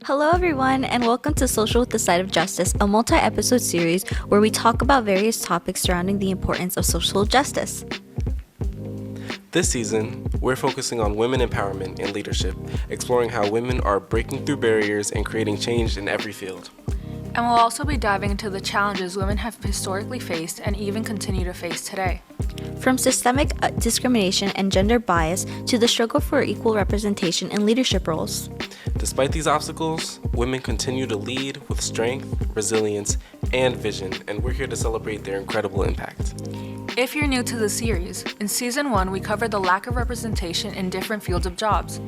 Hello, everyone, and welcome to Social with the Side of Justice, a multi episode series where we talk about various topics surrounding the importance of social justice. This season, we're focusing on women empowerment and leadership, exploring how women are breaking through barriers and creating change in every field. And we'll also be diving into the challenges women have historically faced and even continue to face today. From systemic discrimination and gender bias to the struggle for equal representation in leadership roles. Despite these obstacles, women continue to lead with strength, resilience, and vision, and we're here to celebrate their incredible impact. If you're new to the series, in Season 1 we covered the lack of representation in different fields of jobs.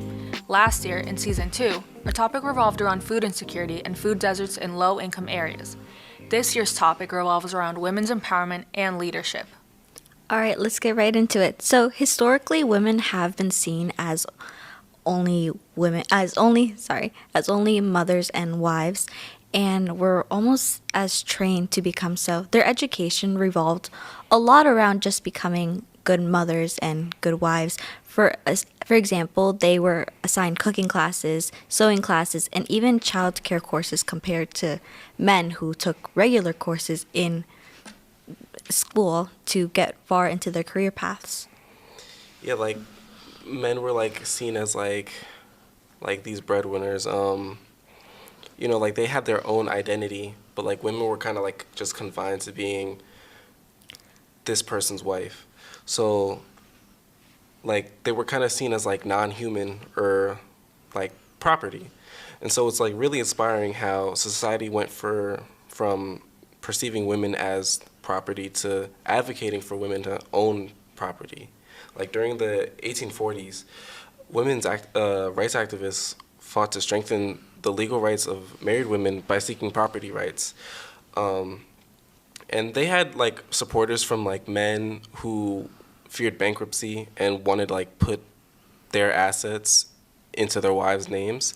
Last year, in Season 2, our topic revolved around food insecurity and food deserts in low-income areas. This year's topic revolves around women's empowerment and leadership. All right, let's get right into it. So, historically, women have been seen as only mothers and wives, and were almost as trained to become so. Their education revolved a lot around just becoming good mothers and good wives. For example, they were assigned cooking classes, sewing classes, and even child care courses compared to men who took regular courses in school to get far into their career paths. Yeah, like men were seen as like these breadwinners. Like they had their own identity, but like women were kind of like just confined to being this person's wife. So like they were kind of seen as like non-human or like property. And so it's like really inspiring how society went from perceiving women as property to advocating for women to own property. Like during the 1840s, women's rights activists fought to strengthen the legal rights of married women by seeking property rights. And they had like supporters from like men who feared bankruptcy and wanted to like put their assets into their wives' names.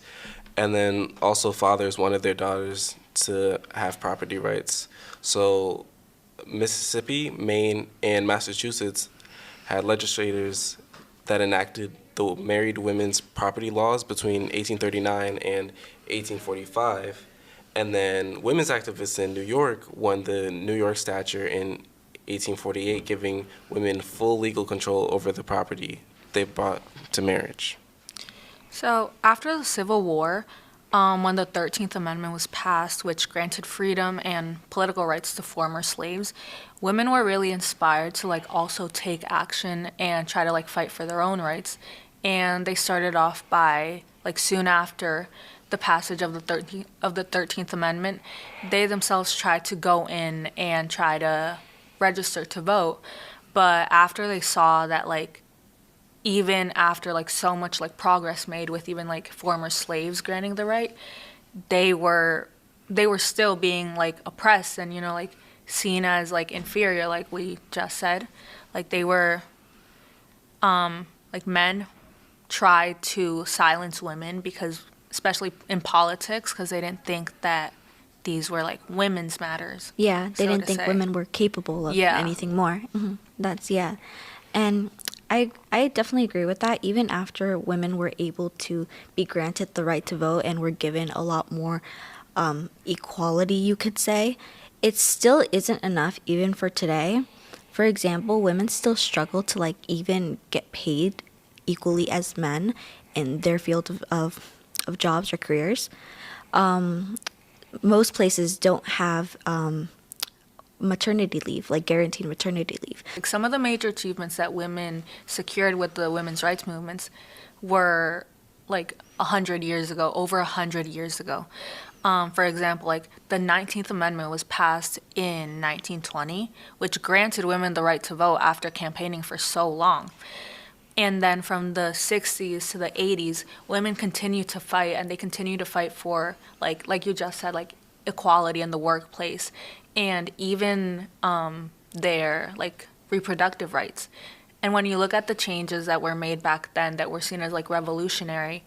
And then also fathers wanted their daughters to have property rights. So Mississippi, Maine, and Massachusetts had legislators that enacted the married women's property laws between 1839 and 1845. And then women's activists in New York won the New York Statute in 1848, giving women full legal control over the property they brought to marriage. So, after the Civil War, when the 13th Amendment was passed, which granted freedom and political rights to former slaves, women were really inspired to like also take action and try to like fight for their own rights. And they started off by like soon after the passage of the 13th Amendment, they themselves tried to go in and try to register to vote. But after they saw that like even after like so much like progress made with even like former slaves granting the right, they were still being like oppressed and like seen as like inferior, like we just said. Like they were like men tried to silence women because especially in politics because they didn't think that these were like women's matters. Yeah, they so didn't to think say. women were capable of Yeah. anything more. That's, yeah. And I definitely agree with that. Even after women were able to be granted the right to vote and were given a lot more equality, you could say, it still isn't enough even for today. For example, women still struggle to like even get paid equally as men in their field of jobs or careers. Most places don't have maternity leave, like guaranteed maternity leave. Like some of the major achievements that women secured with the women's rights movements were like 100 years ago, over 100 years ago. For example, like the 19th Amendment was passed in 1920, which granted women the right to vote after campaigning for so long. And then from the 60s to the 80s, women continued to fight, and they continued to fight for, like you just said, like equality in the workplace, and even their like reproductive rights. And when you look at the changes that were made back then that were seen as like revolutionary,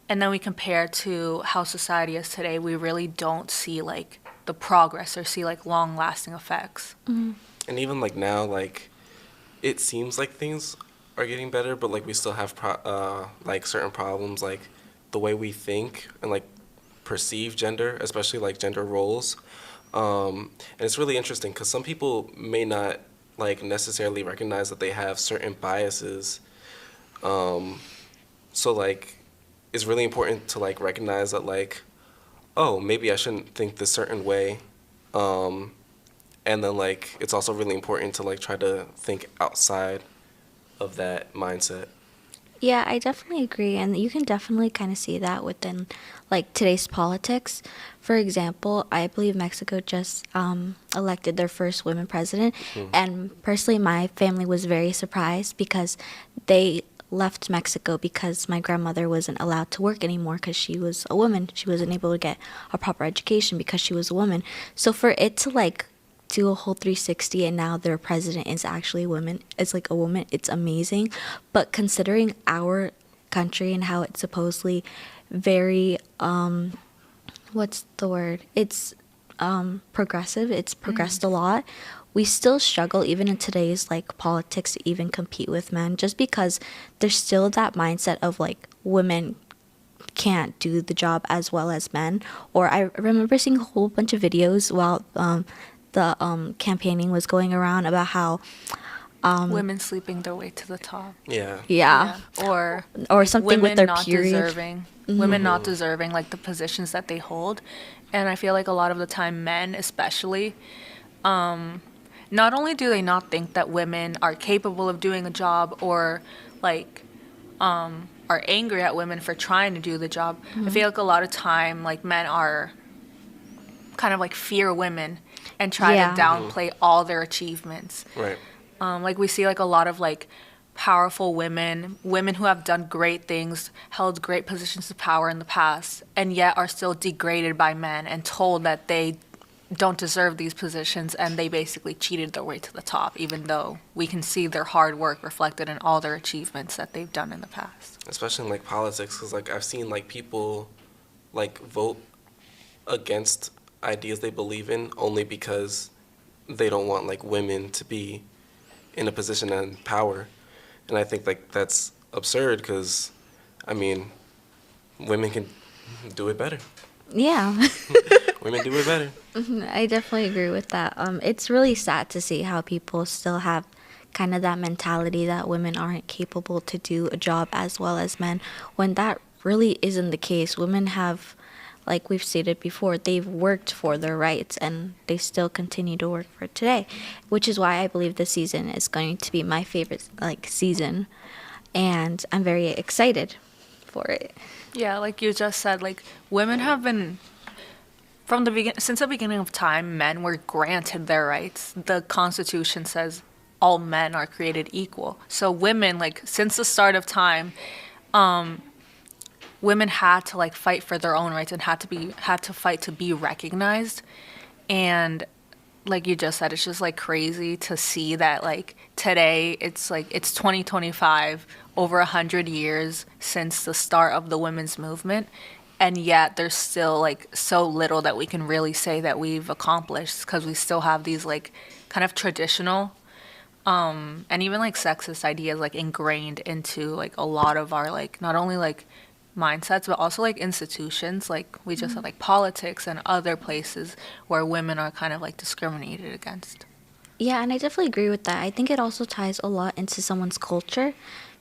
and then we compare to how society is today, we really don't see like the progress or see like long-lasting effects. Mm-hmm. And even like now, like it seems like things are getting better, but like we still have like certain problems, like the way we think and like perceive gender, especially like gender roles. And it's really interesting because some people may not like necessarily recognize that they have certain biases. Um, so like, it's really important to like recognize that like, oh, maybe I shouldn't think this certain way. Um, and then like, it's also really important to like try to think outside of that mindset. Yeah, I definitely agree. And you can definitely kind of see that within like today's politics. For example, I believe Mexico just elected their first women president. And personally, my family was very surprised because they left Mexico because my grandmother wasn't allowed to work anymore because she was a woman. She wasn't able to get a proper education because she was a woman. So for it to like do a whole 360 and now their president is actually a woman, it's like a woman, it's amazing. But considering our country and how it's supposedly very what's the word, it's progressive, it's progressed a lot, we still struggle even in today's like politics to even compete with men, just because there's still that mindset of like women can't do the job as well as men. Or I remember seeing a whole bunch of videos while the campaigning was going around about how Women sleeping their way to the top. Yeah. yeah, Or or something with women their not period. deserving. Women not deserving like the positions that they hold. And I feel like a lot of the time men especially, not only do they not think that women are capable of doing a job or like are angry at women for trying to do the job. I feel like a lot of time like men are kind of like fear women and try Yeah. to downplay all their achievements. Right. Like we see like a lot of like powerful women, women who have done great things, held great positions of power in the past, and yet are still degraded by men and told that they don't deserve these positions and they basically cheated their way to the top, even though we can see their hard work reflected in all their achievements that they've done in the past. Especially in like politics, because like I've seen like people like vote against ideas they believe in only because they don't want like women to be in a position of power. And I think like that's absurd because, I mean, women can do it better. Yeah. Women do it better. I definitely agree with that. It's really sad to see how people still have kind of that mentality that women aren't capable to do a job as well as men, when that really isn't the case. Women have, like we've stated before, they've worked for their rights and they still continue to work for it today, which is why I believe this season is going to be my favorite like season, and I'm very excited for it. Yeah, like you just said, like women have been from the since the beginning of time, men were granted their rights. The Constitution says all men are created equal. So women, like since the start of time, women had to like fight for their own rights and had to fight to be recognized. And like you just said, it's just like crazy to see that like today it's like it's 2025, over 100 years since the start of the women's movement, and yet there's still like so little that we can really say that we've accomplished because we still have these like kind of traditional and even like sexist ideas like ingrained into like a lot of our like not only like mindsets but also like institutions, like we just said, like politics and other places where women are kind of like discriminated against. Yeah, and I definitely agree with that. I think it also ties a lot into someone's culture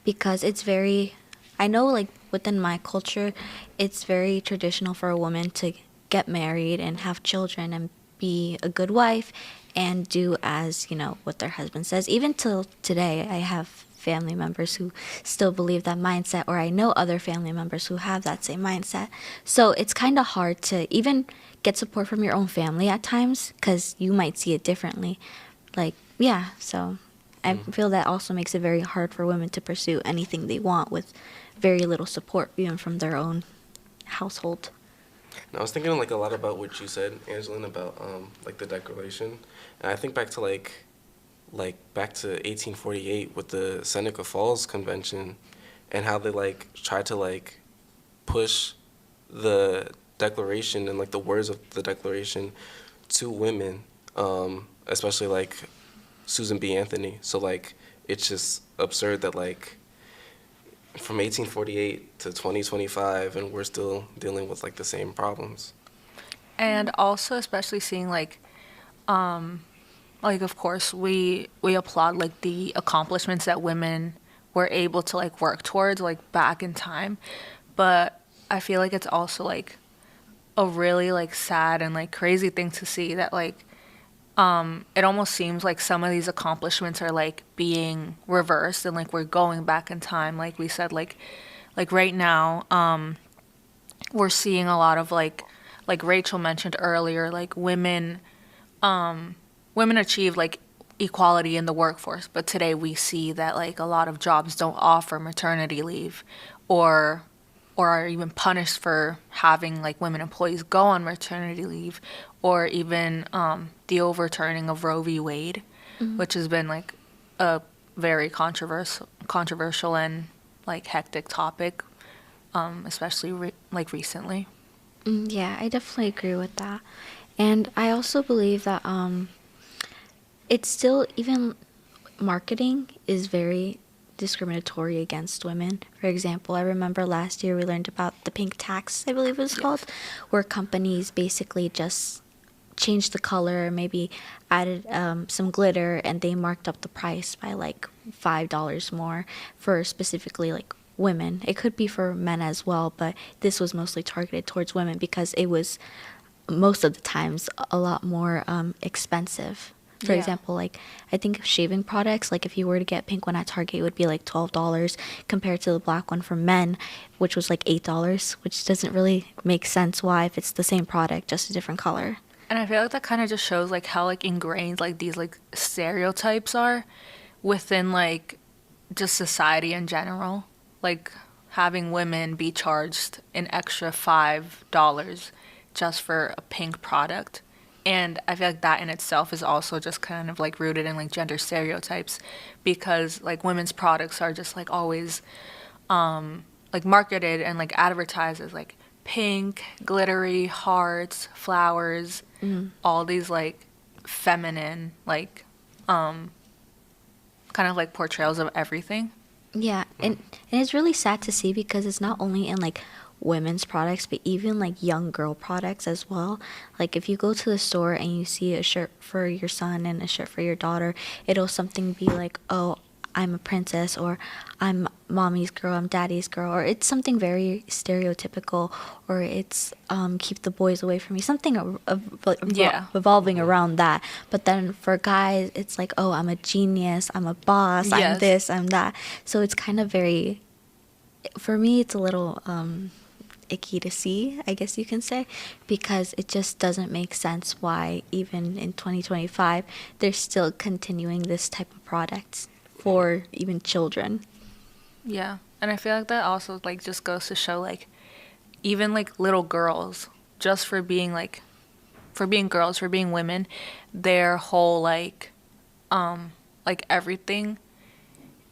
because it's very, I know like within my culture, it's very traditional for a woman to get married and have children and be a good wife and do as, you know, what their husband says. Even till today, I have family members who still believe that mindset, or I know other family members who have that same mindset. So it's kind of hard to even get support from your own family at times because you might see it differently. Like, yeah, so I feel that also makes it very hard for women to pursue anything they want with very little support, even from their own household. And I was thinking like a lot about what you said, Angeline, about like the Declaration, and I think back to back to 1848 with the Seneca Falls Convention, and how they like tried to like push the Declaration and like the words of the Declaration to women, especially like Susan B. Anthony. So like it's just absurd that like from 1848 to 2025, and we're still dealing with like the same problems. And also, especially seeing like of course we applaud like the accomplishments that women were able to like work towards like back in time, but I feel like it's also like a really like sad and like crazy thing to see that like it almost seems like some of these accomplishments are like being reversed and like we're going back in time like we said like right now we're seeing a lot of like Rachel mentioned earlier like women achieve like equality in the workforce, but today we see that like a lot of jobs don't offer maternity leave or are even punished for having like women employees go on maternity leave or even the overturning of Roe v. Wade, which has been like a very controversial and like hectic topic, especially like recently. Yeah, I definitely agree with that. And I also believe that it's still, even marketing is very discriminatory against women. For example, I remember last year we learned about the pink tax, I believe it was called, where companies basically just changed the color, maybe added some glitter, and they marked up the price by like $5 more for specifically like women. It could be for men as well, but this was mostly targeted towards women because it was most of the times a lot more expensive. For Yeah. example, like I think shaving products, like if you were to get pink one at Target, it would be like $12 compared to the black one for men, which was like $8, which doesn't really make sense why if it's the same product, just a different color. And I feel like that kind of just shows like how like ingrained like these like stereotypes are within like just society in general. Like having women be charged an extra $5 just for a pink product. And I feel like that in itself is also just kind of like rooted in like gender stereotypes because like women's products are just like always like marketed and like advertised as like pink, glittery, hearts, flowers, all these like feminine like kind of like portrayals of everything. Yeah, and it's really sad to see because it's not only in like women's products, but even like young girl products as well. Like if you go to the store and you see a shirt for your son and a shirt for your daughter, it'll something be like, "Oh, I'm a princess," or "I'm mommy's girl, I'm daddy's girl," or it's something very stereotypical, or it's keep the boys away from me, something Yeah. revolving around that. But then for guys, it's like, "Oh, I'm a genius, I'm a boss, I'm Yes. this, I'm that." So it's kind of very, for me, it's a little icky to see, I guess you can say, because it just doesn't make sense why even in 2025 they're still continuing this type of products for even children. Yeah. And I feel like that also like just goes to show like even like little girls just for being like for being girls, for being women, their whole like everything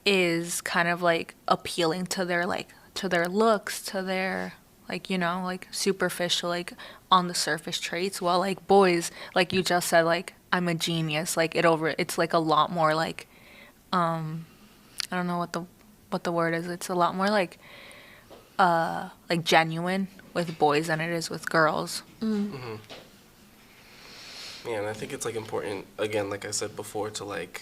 is kind of like appealing to their looks, to their like like superficial like on the surface traits, while like boys like you just said like I'm a genius, like it's like a lot more I don't know what the word is. It's a lot more like genuine with boys than it is with girls. Yeah, and I think it's like important again, like I said before, to like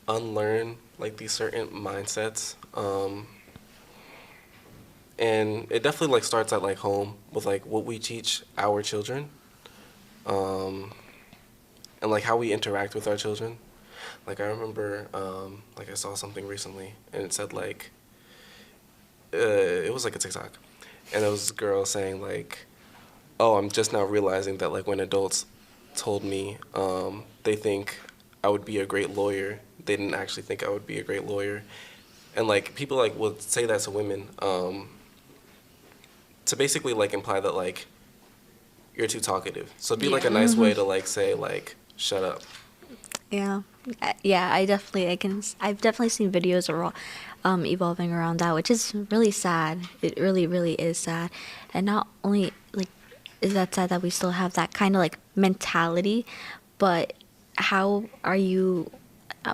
unlearn like these certain mindsets. And it definitely like starts at like home with like what we teach our children, and like how we interact with our children. Like I remember, like I saw something recently, and it said like, it was like a TikTok, and it was this girl saying like, "Oh, I'm just now realizing that like when adults told me they think I would be a great lawyer, they didn't actually think I would be a great lawyer," and like people like would say that to women, to basically like imply that like you're too talkative. So it'd be like a Yeah. nice way to like say like shut up. Yeah. Yeah, I've definitely seen videos evolving around that, which is really sad. It really, really is sad. And not only like is that sad that we still have that kind of like mentality, but how are you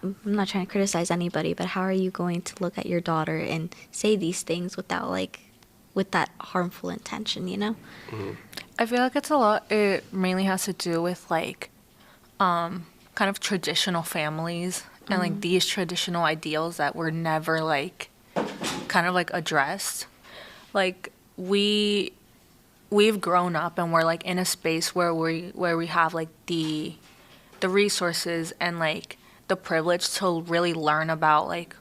I'm not trying to criticize anybody, but how are you going to look at your daughter and say these things without with that harmful intention, you know? I feel like it mainly has to do with like kind of traditional families and like these traditional ideals that were never like kind of like addressed. Like we've grown up and we're like in a space where we have like the resources and like the privilege to really learn about like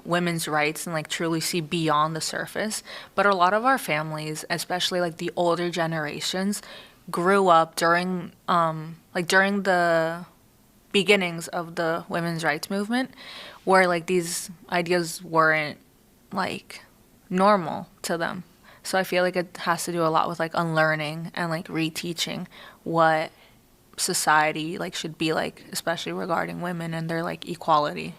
women's rights and like truly see beyond the surface. But a lot of our families, especially like the older generations, grew up during during the beginnings of the women's rights movement, where like these ideas weren't like normal to them. So I feel like it has to do a lot with like unlearning and like reteaching what society like should be like, especially regarding women and their like equality.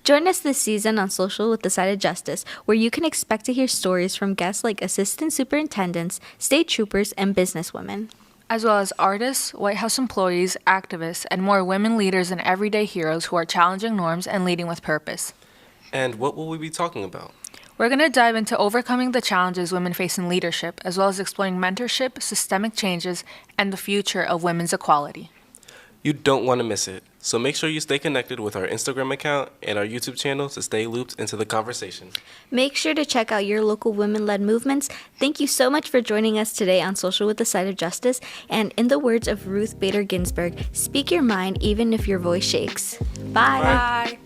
Join us this season on Social with the Side of Justice, where you can expect to hear stories from guests like assistant superintendents, state troopers, and businesswomen. As well as artists, White House employees, activists, and more women leaders and everyday heroes who are challenging norms and leading with purpose. And what will we be talking about? We're going to dive into overcoming the challenges women face in leadership, as well as exploring mentorship, systemic changes, and the future of women's equality. You don't want to miss it, so make sure you stay connected with our Instagram account and our YouTube channel to stay looped into the conversation. Make sure to check out your local women-led movements. Thank you so much for joining us today on Social with the Side of Justice. And in the words of Ruth Bader Ginsburg, speak your mind even if your voice shakes. Bye. Bye.